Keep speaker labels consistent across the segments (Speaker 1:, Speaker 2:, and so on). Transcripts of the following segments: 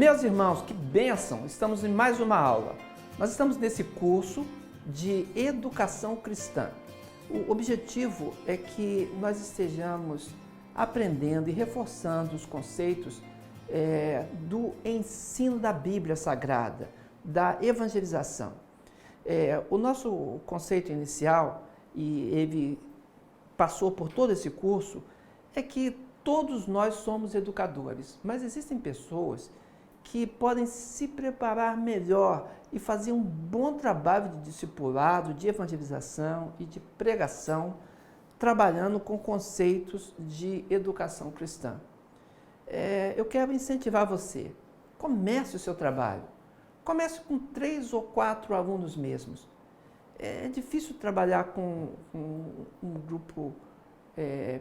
Speaker 1: Meus irmãos, que bênção! Estamos em mais uma aula. Nós estamos nesse curso de educação cristã. O objetivo é que nós estejamos aprendendo e reforçando os conceitos do ensino da Bíblia Sagrada, da evangelização. O nosso conceito inicial, e ele passou por todo esse curso, é que todos nós somos educadores, mas existem pessoas que podem se preparar melhor e fazer um bom trabalho de discipulado, de evangelização e de pregação, trabalhando com conceitos de educação cristã. Eu quero incentivar você, comece o seu trabalho, comece com 3 ou 4 alunos mesmos. É difícil trabalhar com um grupo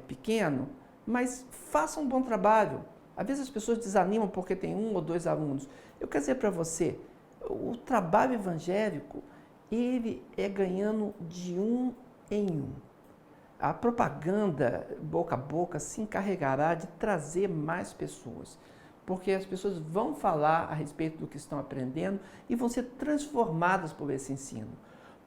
Speaker 1: pequeno, mas faça um bom trabalho. Às vezes as pessoas desanimam porque tem 1 ou 2 alunos. Eu quero dizer para você, o trabalho evangélico, ele é ganhando de 1 em 1. A propaganda boca a boca se encarregará de trazer mais pessoas, porque as pessoas vão falar a respeito do que estão aprendendo e vão ser transformadas por esse ensino.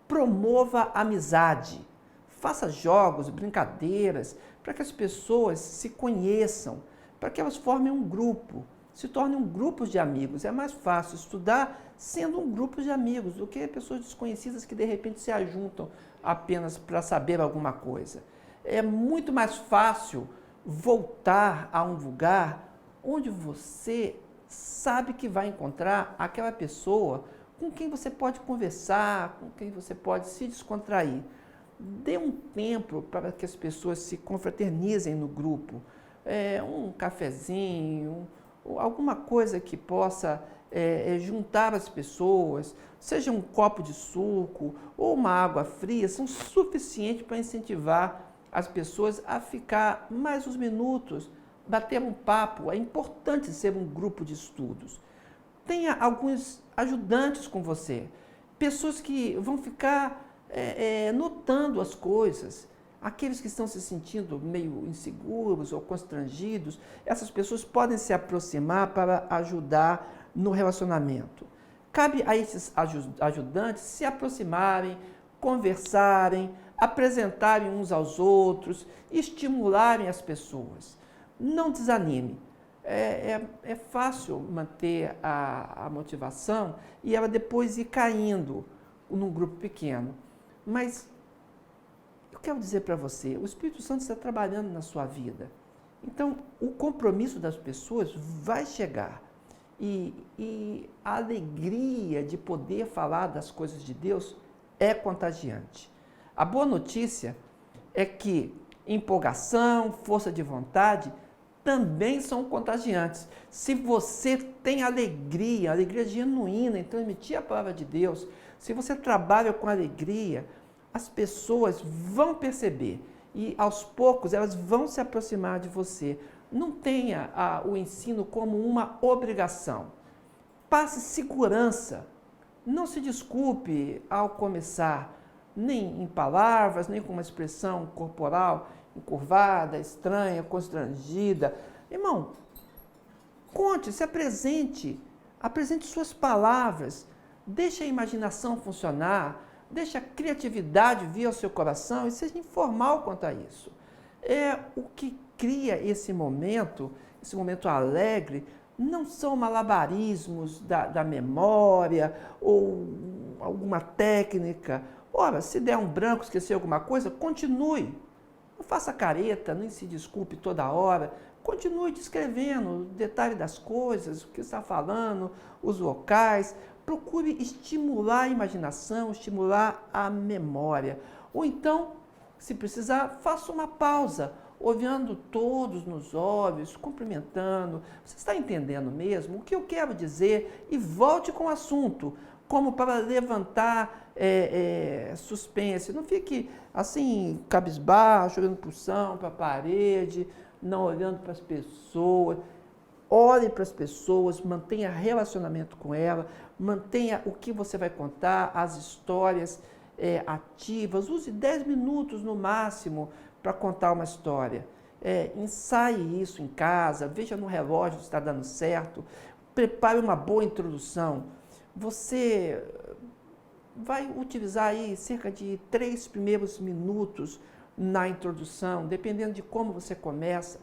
Speaker 1: Promova a amizade, faça jogos, brincadeiras, para que as pessoas se conheçam, para que elas formem um grupo, se tornem um grupo de amigos. É mais fácil estudar sendo um grupo de amigos do que pessoas desconhecidas que de repente se ajuntam apenas para saber alguma coisa. É muito mais fácil voltar a um lugar onde você sabe que vai encontrar aquela pessoa com quem você pode conversar, com quem você pode se descontrair. Dê um tempo para que as pessoas se confraternizem no grupo. Um cafezinho, alguma coisa que possa juntar as pessoas, seja um copo de suco ou uma água fria, são suficientes para incentivar as pessoas a ficar mais uns minutos, bater um papo. É importante ser um grupo de estudos. Tenha alguns ajudantes com você, pessoas que vão ficar notando as coisas. Aqueles que estão se sentindo meio inseguros ou constrangidos, essas pessoas podem se aproximar para ajudar no relacionamento. Cabe a esses ajudantes se aproximarem, conversarem, apresentarem uns aos outros, estimularem as pessoas. Não desanime. É fácil manter a motivação e ela depois ir caindo num grupo pequeno. Mas eu quero dizer para você, o Espírito Santo está trabalhando na sua vida. Então, o compromisso das pessoas vai chegar. E a alegria de poder falar das coisas de Deus é contagiante. A boa notícia é que empolgação, força de vontade também são contagiantes. Se você tem alegria genuína em transmitir a palavra de Deus, se você trabalha com alegria, as pessoas vão perceber e aos poucos elas vão se aproximar de você. Não tenha o ensino como uma obrigação. Passe segurança. Não se desculpe ao começar, nem em palavras, nem com uma expressão corporal encurvada, estranha, constrangida. Irmão, conte, se apresente suas palavras, deixe a imaginação funcionar, deixe a criatividade vir ao seu coração e seja informal quanto a isso. O que cria esse momento alegre, não são malabarismos da memória ou alguma técnica. Ora, se der um branco, esquecer alguma coisa, continue. Não faça careta, nem se desculpe toda hora. Continue descrevendo o detalhe das coisas, o que está falando, os locais. Procure estimular a imaginação, estimular a memória. Ou então, se precisar, faça uma pausa, olhando todos nos olhos, cumprimentando. Você está entendendo mesmo o que eu quero dizer? E volte com o assunto, como para levantar suspense. Não fique assim, cabisbaixo, olhando para o chão, para a parede, não olhando para as pessoas. Ore para as pessoas, mantenha relacionamento com ela, mantenha o que você vai contar, as histórias ativas. Use 10 minutos no máximo para contar uma história. Ensaie isso em casa, veja no relógio se está dando certo. prepare uma boa introdução. Você vai utilizar aí cerca de 3 primeiros minutos na introdução, dependendo de como você começa.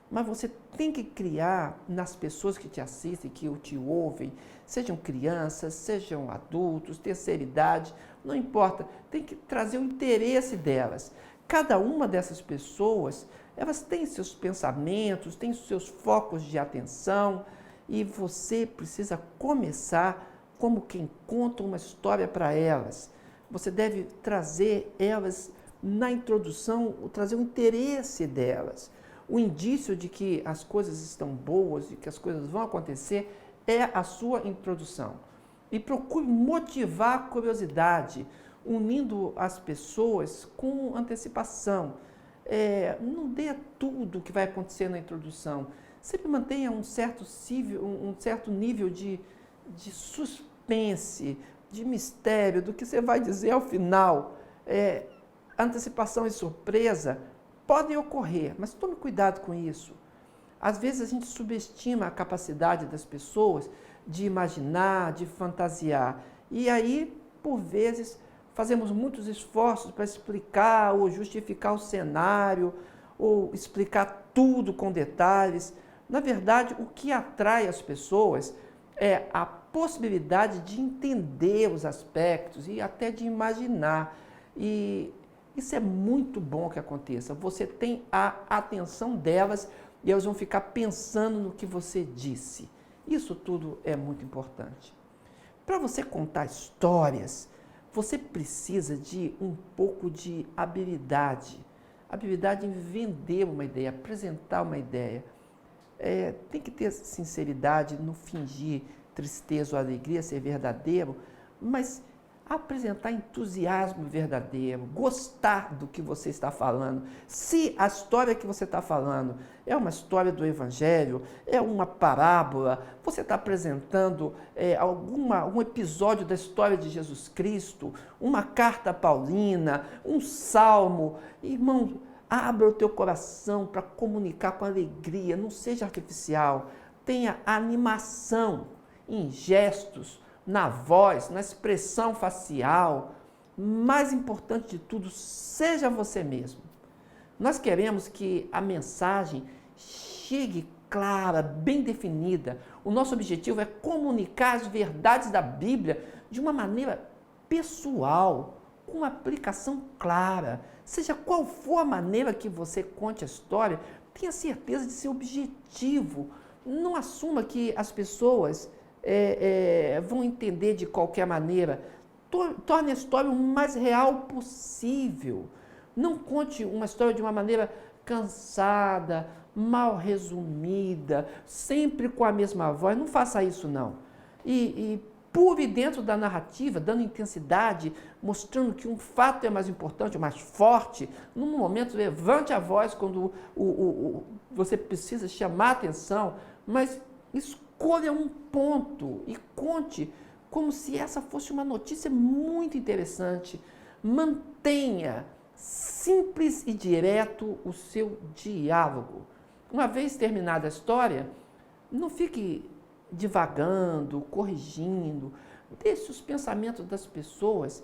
Speaker 1: Mas você tem que criar nas pessoas que te assistem, que te ouvem, sejam crianças, sejam adultos, terceira idade, não importa, tem que trazer o interesse delas. Cada uma dessas pessoas, elas têm seus pensamentos, têm seus focos de atenção e você precisa começar como quem conta uma história para elas. Você deve trazer elas na introdução, trazer o interesse delas. O indício de que as coisas estão boas, de que as coisas vão acontecer, é a sua introdução. E procure motivar a curiosidade, unindo as pessoas com antecipação. Não dê tudo o que vai acontecer na introdução. Sempre mantenha um certo nível de suspense, de mistério, do que você vai dizer ao final. Antecipação e surpresa podem ocorrer, mas tome cuidado com isso. Às vezes a gente subestima a capacidade das pessoas de imaginar, de fantasiar. E aí, por vezes, fazemos muitos esforços para explicar ou justificar o cenário, ou explicar tudo com detalhes. Na verdade, o que atrai as pessoas é a possibilidade de entender os aspectos e até de imaginar. E isso é muito bom que aconteça. Você tem a atenção delas e elas vão ficar pensando no que você disse. Isso tudo é muito importante. Para você contar histórias, você precisa de um pouco de habilidade. Habilidade em vender uma ideia, apresentar uma ideia. Tem que ter sinceridade, não fingir tristeza ou alegria, ser verdadeiro, mas apresentar entusiasmo verdadeiro, gostar do que você está falando. Se a história que você está falando é uma história do Evangelho, é uma parábola, você está apresentando algum episódio da história de Jesus Cristo, uma carta paulina, um salmo, irmão, abra o teu coração para comunicar com alegria, não seja artificial, tenha animação em gestos, na voz, na expressão facial. Mais importante de tudo, seja você mesmo. Nós queremos que a mensagem chegue clara, bem definida. O nosso objetivo é comunicar as verdades da Bíblia de uma maneira pessoal, com uma aplicação clara. Seja qual for a maneira que você conte a história, tenha certeza de seu objetivo. Não assuma que as pessoas vão entender de qualquer maneira. Torne a história o mais real possível. Não conte uma história de uma maneira cansada, mal resumida, sempre com a mesma voz. Não faça isso, não. E pule dentro da narrativa, dando intensidade, mostrando que um fato é mais importante, mais forte. Num momento, levante a voz quando você precisa chamar a atenção, mas escolha um ponto e conte como se essa fosse uma notícia muito interessante. Mantenha simples e direto o seu diálogo. Uma vez terminada a história, não fique divagando, corrigindo. Deixe os pensamentos das pessoas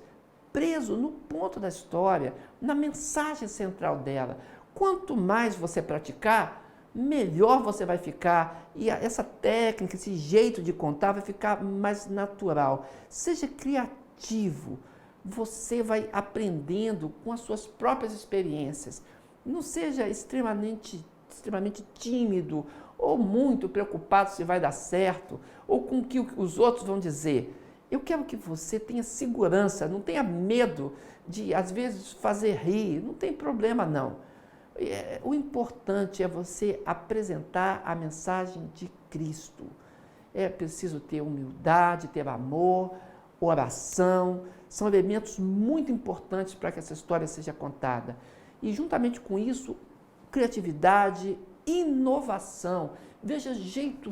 Speaker 1: presos no ponto da história, na mensagem central dela. Quanto mais você praticar, melhor você vai ficar e essa técnica, esse jeito de contar vai ficar mais natural. Seja criativo, você vai aprendendo com as suas próprias experiências. Não seja extremamente tímido ou muito preocupado se vai dar certo ou com o que os outros vão dizer. Eu quero que você tenha segurança, não tenha medo de, às vezes, fazer rir, não tem problema não. O importante é você apresentar a mensagem de Cristo. É preciso ter humildade, ter amor, oração. São elementos muito importantes para que essa história seja contada. E juntamente com isso, criatividade, inovação. Veja jeito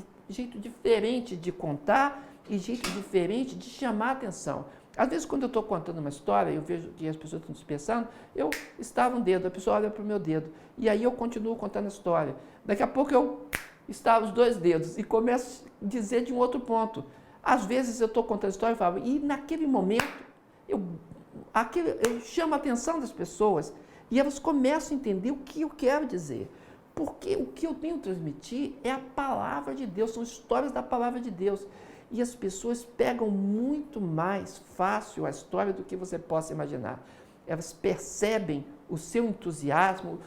Speaker 1: diferente de contar e jeito diferente de chamar a atenção. Às vezes, quando eu estou contando uma história, eu vejo que as pessoas estão dispersando, eu estalo um dedo, a pessoa olha para o meu dedo, e aí eu continuo contando a história. Daqui a pouco eu estavam os 2 dedos, e começo a dizer de um outro ponto. Às vezes eu estou contando a história e falo, e naquele momento eu chamo a atenção das pessoas e elas começam a entender o que eu quero dizer. Porque o que eu tenho que transmitir é a palavra de Deus, são histórias da palavra de Deus. E as pessoas pegam muito mais fácil a história do que você possa imaginar. Elas percebem o seu entusiasmo,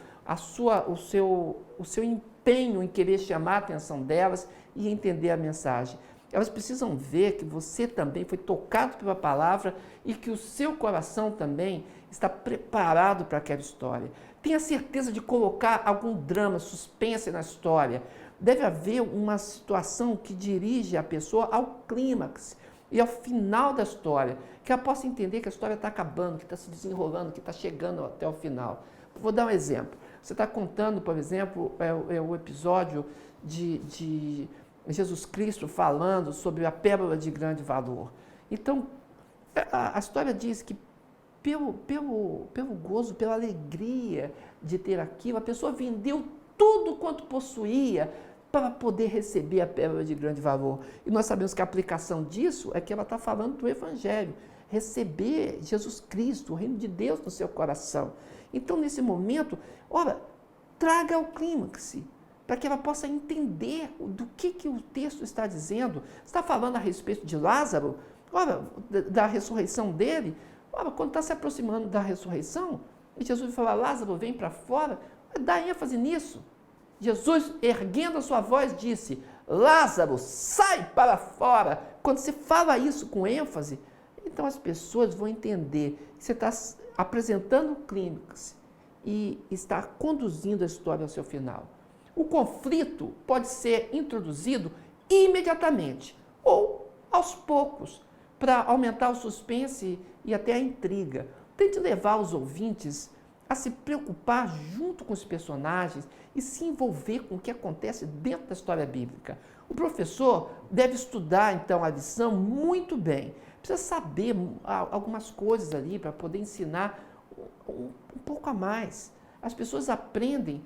Speaker 1: o seu empenho em querer chamar a atenção delas e entender a mensagem. Elas precisam ver que você também foi tocado pela palavra e que o seu coração também está preparado para aquela história. Tenha certeza de colocar algum drama, suspense na história. Deve haver uma situação que dirige a pessoa ao clímax e ao final da história, que ela possa entender que a história está acabando, que está se desenrolando, que está chegando até o final. Vou dar um exemplo. Você está contando, por exemplo, o episódio de Jesus Cristo falando sobre a pérola de grande valor. Então, a história diz que pelo gozo, pela alegria de ter aquilo, a pessoa vendeu tudo quanto possuía para poder receber a pérola de grande valor. E nós sabemos que a aplicação disso é que ela está falando do Evangelho, receber Jesus Cristo, o reino de Deus no seu coração. Então, nesse momento, ora, traga o clímax, para que ela possa entender do que o texto está dizendo. Está falando a respeito de Lázaro, ora, da ressurreição dele. Ora, quando está se aproximando da ressurreição, e Jesus fala, Lázaro, vem para fora, dá ênfase nisso. Jesus, erguendo a sua voz, disse, Lázaro, sai para fora. Quando você fala isso com ênfase, então as pessoas vão entender que você está apresentando o clímax e está conduzindo a história ao seu final. O conflito pode ser introduzido imediatamente ou aos poucos, para aumentar o suspense e até a intriga. Tente levar os ouvintes a se preocupar junto com os personagens e se envolver com o que acontece dentro da história bíblica. O professor deve estudar, então, a lição muito bem. Precisa saber algumas coisas ali para poder ensinar um pouco a mais. As pessoas aprendem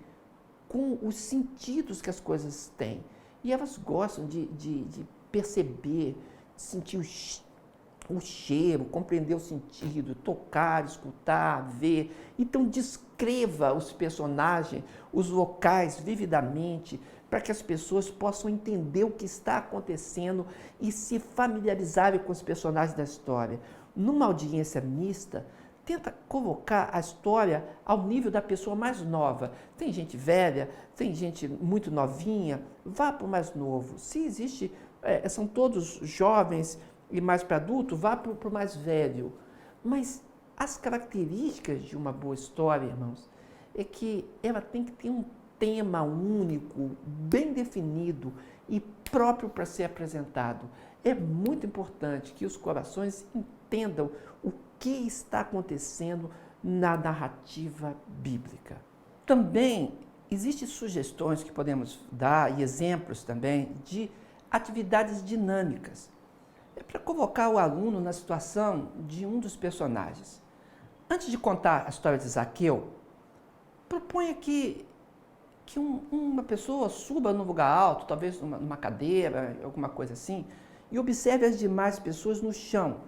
Speaker 1: com os sentidos que as coisas têm. E elas gostam de perceber, de sentir o cheiro, compreender o sentido, tocar, escutar, ver. Então, descreva os personagens, os locais vividamente, para que as pessoas possam entender o que está acontecendo e se familiarizarem com os personagens da história. Numa audiência mista, tenta colocar a história ao nível da pessoa mais nova. Tem gente velha, tem gente muito novinha, vá para o mais novo. Se existe, são todos jovens e mais para adulto, vá para o mais velho. Mas as características de uma boa história, irmãos, é que ela tem que ter um tema único, bem definido e próprio para ser apresentado. É muito importante que os corações entendam o que está acontecendo na narrativa bíblica. Também existem sugestões que podemos dar e exemplos também de atividades dinâmicas. É para colocar o aluno na situação de um dos personagens. Antes de contar a história de Zaqueu, proponha que uma pessoa suba num lugar alto, talvez numa cadeira, alguma coisa assim, e observe as demais pessoas no chão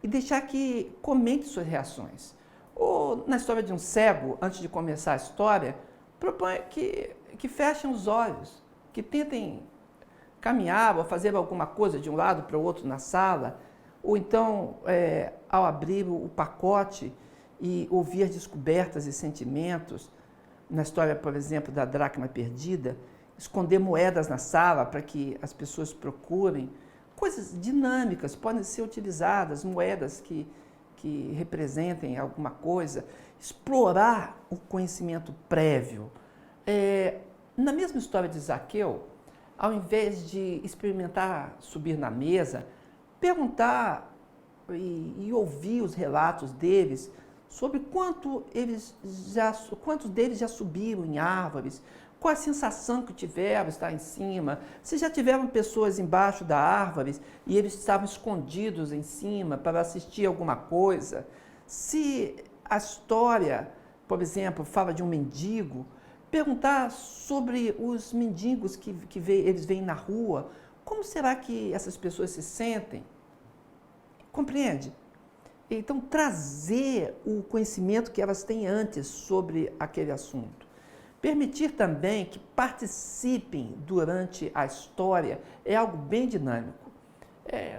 Speaker 1: e deixar que comente suas reações. Ou, na história de um cego, antes de começar a história, proponha que fechem os olhos, que tentem caminhar ou fazer alguma coisa de um lado para o outro na sala, ou então, ao abrir o pacote e ouvir descobertas e sentimentos, na história, por exemplo, da dracma perdida, esconder moedas na sala para que as pessoas procurem. Coisas dinâmicas podem ser utilizadas, moedas que representem alguma coisa, explorar o conhecimento prévio. Na mesma história de Zaqueu, ao invés de experimentar subir na mesa, perguntar e ouvir os relatos deles sobre quantos deles já subiram em árvores, qual a sensação que tiveram estar em cima, se já tiveram pessoas embaixo da árvore e eles estavam escondidos em cima para assistir alguma coisa, se a história, por exemplo, fala de um mendigo, Perguntar sobre os mendigos eles veem na rua. Como será que essas pessoas se sentem? Compreende? Então, trazer o conhecimento que elas têm antes sobre aquele assunto. Permitir também que participem durante a história é algo bem dinâmico.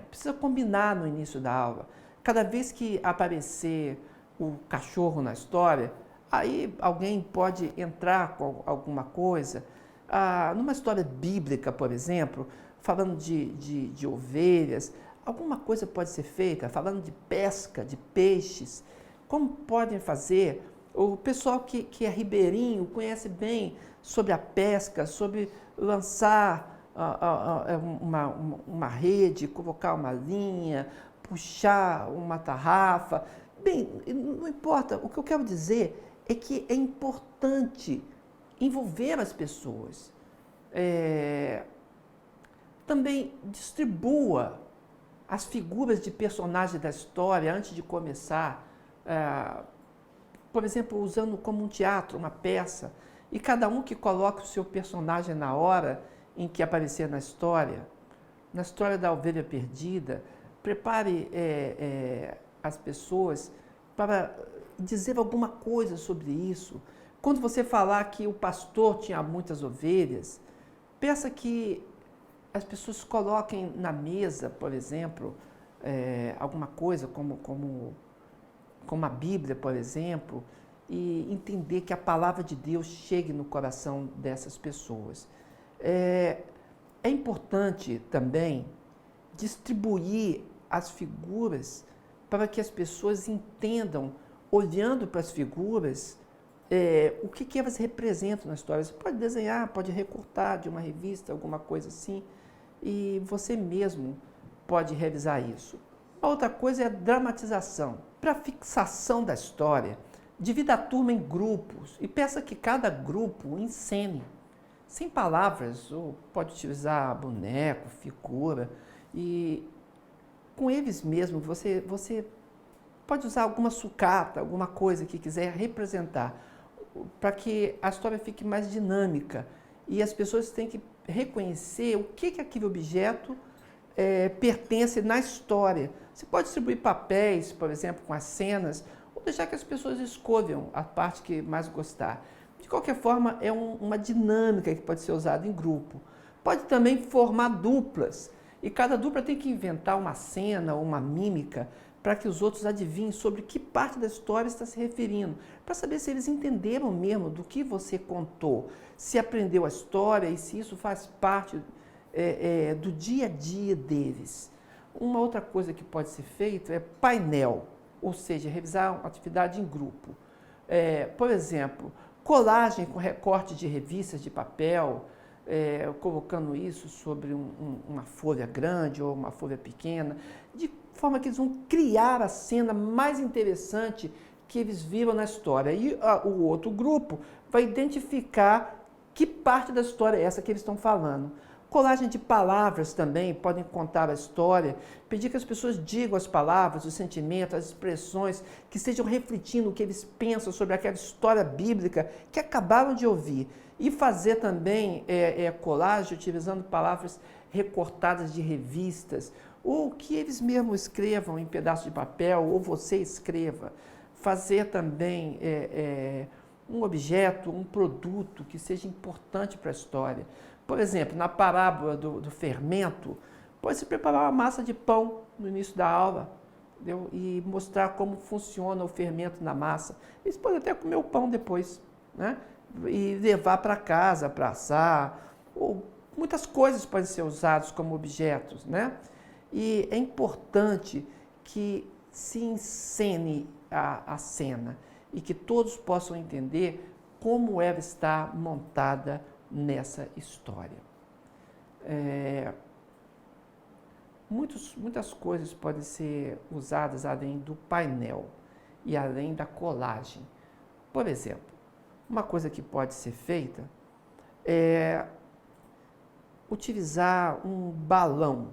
Speaker 1: Precisa combinar no início da aula. Cada vez que aparecer o cachorro na história, aí alguém pode entrar com alguma coisa. Numa história bíblica, por exemplo, falando de ovelhas, alguma coisa pode ser feita, falando de pesca, de peixes. Como podem fazer? O pessoal que é ribeirinho conhece bem sobre a pesca, sobre lançar uma rede, colocar uma linha, puxar uma tarrafa. Bem, não importa. O que eu quero dizer é que é importante envolver as pessoas. Também distribua as figuras de personagens da história antes de começar, por exemplo, usando como um teatro, uma peça, e cada um que coloque o seu personagem na hora em que aparecer na história da ovelha perdida, prepare as pessoas para dizer alguma coisa sobre isso. Quando você falar que o pastor tinha muitas ovelhas, peça que as pessoas coloquem na mesa, por exemplo, alguma coisa como a Bíblia, por exemplo, e entender que a palavra de Deus chegue no coração dessas pessoas. É importante também distribuir as figuras para que as pessoas entendam, olhando para as figuras, o que elas representam na história. Você pode desenhar, pode recortar de uma revista, alguma coisa assim, e você mesmo pode realizar isso. A outra coisa é a dramatização. Para a fixação da história, divida a turma em grupos e peça que cada grupo encene. Sem palavras, ou pode utilizar boneco, figura, e com eles mesmos você pode usar alguma sucata, alguma coisa que quiser representar, para que a história fique mais dinâmica e as pessoas têm que reconhecer o que aquele objeto pertence na história. Você pode distribuir papéis, por exemplo, com as cenas, ou deixar que as pessoas escolham a parte que mais gostar. De qualquer forma, é uma dinâmica que pode ser usada em grupo. Pode também formar duplas, e cada dupla tem que inventar uma cena ou uma mímica para que os outros adivinhem sobre que parte da história está se referindo, para saber se eles entenderam mesmo do que você contou, se aprendeu a história e se isso faz parte do dia a dia deles. Uma outra coisa que pode ser feita é painel, ou seja, revisar uma atividade em grupo. Por exemplo, colagem com recorte de revistas de papel, colocando isso sobre uma folha grande ou uma folha pequena, de forma que eles vão criar a cena mais interessante que eles viram na história. E o outro grupo vai identificar que parte da história é essa que eles estão falando. Colagem de palavras também podem contar a história, pedir que as pessoas digam as palavras, os sentimentos, as expressões, que estejam refletindo o que eles pensam sobre aquela história bíblica que acabaram de ouvir. E fazer também colagem utilizando palavras recortadas de revistas, ou que eles mesmos escrevam em pedaços de papel, ou você escreva. Fazer também um objeto, um produto que seja importante para a história. Por exemplo, na parábola do fermento, pode-se preparar uma massa de pão no início da aula, entendeu? E mostrar como funciona o fermento na massa. Eles podem até comer o pão depois, né? E levar para casa para assar. Ou muitas coisas podem ser usadas como objetos, né? E é importante que se encene a cena e que todos possam entender como ela está montada nessa história. Muitas coisas podem ser usadas além do painel e além da colagem. Por exemplo, uma coisa que pode ser feita é utilizar um balão,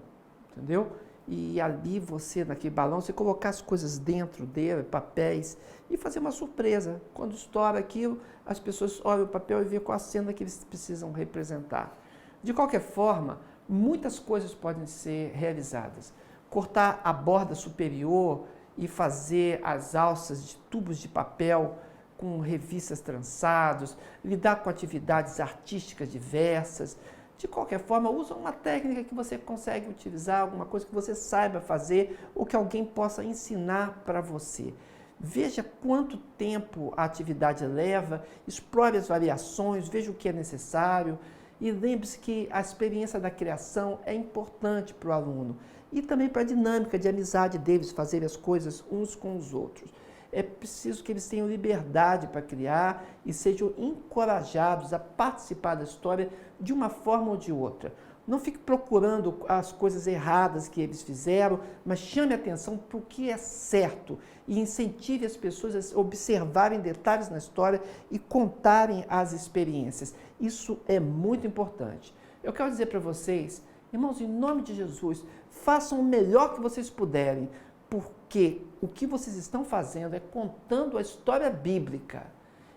Speaker 1: entendeu? e ali você, naquele balão, você colocar as coisas dentro dele, papéis, e fazer uma surpresa. Quando estoura aquilo, as pessoas olham o papel e veem qual a cena que eles precisam representar. De qualquer forma, muitas coisas podem ser realizadas. Cortar a borda superior e fazer as alças de tubos de papel com revistas trançados, lidar com atividades artísticas diversas. De qualquer forma, usa uma técnica que você consegue utilizar, alguma coisa que você saiba fazer ou que alguém possa ensinar para você. Veja quanto tempo a atividade leva, explore as variações, veja o que é necessário e lembre-se que a experiência da criação é importante para o aluno e também para a dinâmica de amizade deles, fazer as coisas uns com os outros. É preciso que eles tenham liberdade para criar e sejam encorajados a participar da história de uma forma ou de outra. Não fique procurando as coisas erradas que eles fizeram, mas chame a atenção para o que é certo e incentive as pessoas a observarem detalhes na história e contarem as experiências. Isso é muito importante. Eu quero dizer para vocês, irmãos, em nome de Jesus, façam o melhor que vocês puderem, porque o que vocês estão fazendo é contando a história bíblica.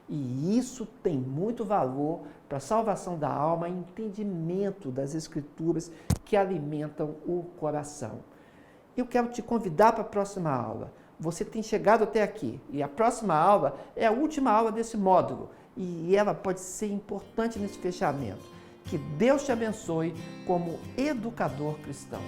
Speaker 1: E isso tem muito valor para a salvação da alma e entendimento das Escrituras que alimentam o coração. Eu quero te convidar para a próxima aula. Você tem chegado até aqui e a próxima aula é a última aula desse módulo e ela pode ser importante nesse fechamento. Que Deus te abençoe como educador cristão.